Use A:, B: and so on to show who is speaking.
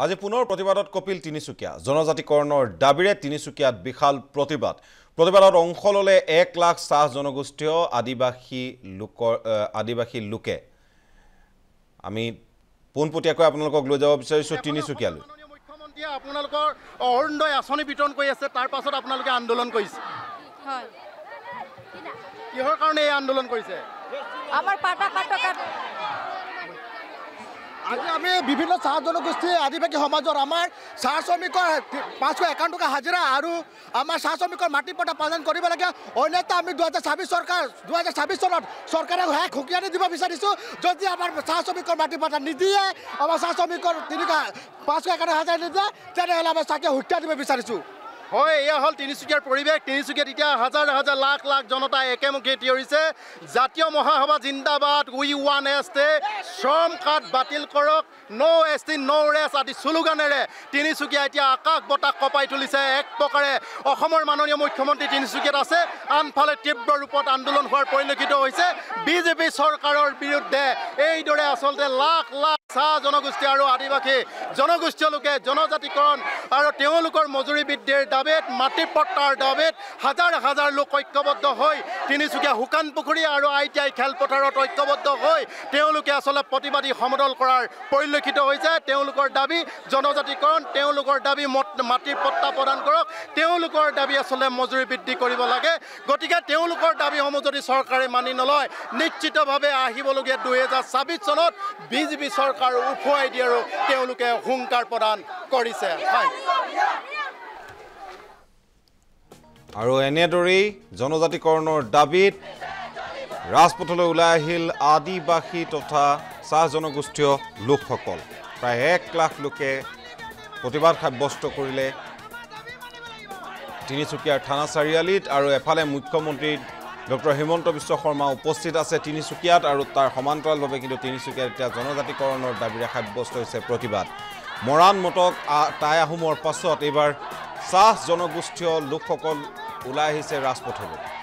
A: আজি পুনৰ প্ৰতিবাদত কপিল তিনিচুকীয়া জনজাতিকৰণৰ দাবীৰে তিনিচুকীয়াত বিশাল প্ৰতিবাদত অংশ ললে 1 লাখ চাহ জনগোষ্ঠীয় আদিবাসী লোকে আমি পোনপটীয়াকৈ আপোনালোকক লৈ যাব বিচাৰিছো তিনিচুকীয়ালৈ
B: মুখ্যমন্ত্ৰী আপোনালোকৰ অৰুণোদয় আঁচনি বিতৰণ কৰি আছে তাৰ পাছত আপোনালোকে আন্দোলন কৰিছে
C: হয়
B: কিহৰ কাৰণে এই আন্দোলন কৰিছে
C: আমাৰ পাটা
D: আজি আমি বিভিন্ন চাহ জনগোষ্ঠী আদিবাসী সমাজৰ আমাৰ চাহ শ্ৰমিকৰ 551 টকা হাজিৰা আৰু আমাৰ চাহ শ্ৰমিকৰ মাটি পট্টা পালন কৰিব লাগে অন্যথা আমি 2026 চনত চৰকাৰে খুকিয়ানি দিব বিচাৰিছোঁ যদি আমাৰ চাহ শ্ৰমিকৰ মাটি পট্টা নিদিয়ে আমাৰ চাহ শ্ৰমিকৰ 551 হাজাৰ নিদিয়ে তেনেহ'লে আমি চাকে হত্যা দিব বিচাৰিছোঁ
B: হয় এয়া হ'ল তিনিচুকীয়াৰ পৰিৱেশ তিনিচুকীয়াত এতিয়া হাজাৰ হাজাৰ লাখ লাখ জনতা একেমুখে থিয়ৰিছে জাতীয় মহাসভা জিন্দাবাদ উই ওৱান এছটি শ্ৰম কাৰ্ড বাতিল কৰক নো এছটি নো ৰেছ আদি শ্লোগানেৰে তিনিচুকীয়া এতিয়া আকাশ বতাহ কঁপাই তুলিছে এক প্ৰকাৰে অসমৰ মাননীয় মুখ্যমন্ত্ৰী তিনিচুকীয়াত আছে আনফালে তীব্ৰ ৰূপত আন্দোলন হোৱাৰ পৰিলক্ষিত হৈছে বিজেপি চৰকাৰৰ বিৰুদ্ধে এইদৰে আচলতে লাখ লাখ চাহ জনগোষ্ঠী আৰু আদিবাসী জনগোষ্ঠীয় লোকে জনজাতিকৰণ আৰু তেওঁলোকৰ মজুৰি বৃদ্ধিৰ দাবীত মাটি পট্টাৰ দাবীত হাজাৰ হাজাৰ লোক ঐক্যবদ্ধ হৈ তিনিচুকীয়া শুকান পুখুৰী আৰু ITI খেলপথাৰত ঐক্যবদ্ধ হৈ তেওঁলোকে আচলতে প্ৰতিবাদী সমদল কৰাৰ পৰিলক্ষিত হৈছে তেওঁলোকৰ দাবী জনজাতিকৰণ তেওঁলোকৰ দাবী মাটিৰ পট্টা প্ৰদান কৰক তেওঁলোকৰ দাবী আচলতে মজুৰি বৃদ্ধি কৰিব লাগে গতিকে তেওঁলোকৰ দাবীসমূহ যদি চৰকাৰে মানি নলয় নিশ্চিতভাৱে আহিবলগীয়া 2026 চনত বিজেপি চৰকাৰ উফুৱাই দিয়াৰো তেওঁলোকে হুংকাৰ প্ৰদান কৰিছে
A: আৰু এনেদৰেই জনজাতিকৰণৰ দাবীত ৰাজপথলৈ ওলাই আহিল আদিবাসী তথা চাহ জনগোষ্ঠীয় লোকসকল প্ৰায় 1 লাখ লোকে প্ৰতিবাদ সাব্যস্ত কৰিলে তিনিচুকীয়াৰ থানা চাৰিআলিত আৰু এফালে মুখ্যমন্ত্ৰী ডক্টৰ হিমন্ত বিশ্ব শৰ্মা উপস্থিত আছে তিনিচুকীয়াত আৰু তাৰ সমান্তৰালভাৱে কিন্তু তিনিচুকীয়াত এতিয়া জনজাতিকৰণৰ দাবীৰে সাব্যস্ত হৈছে প্ৰতিবাদ মৰাণ মটক টাই আহোমৰ পাছত এইবাৰ চাহ জনগোষ্ঠীয় লোকসকল ওলাই আহিছে ৰাজপথলৈ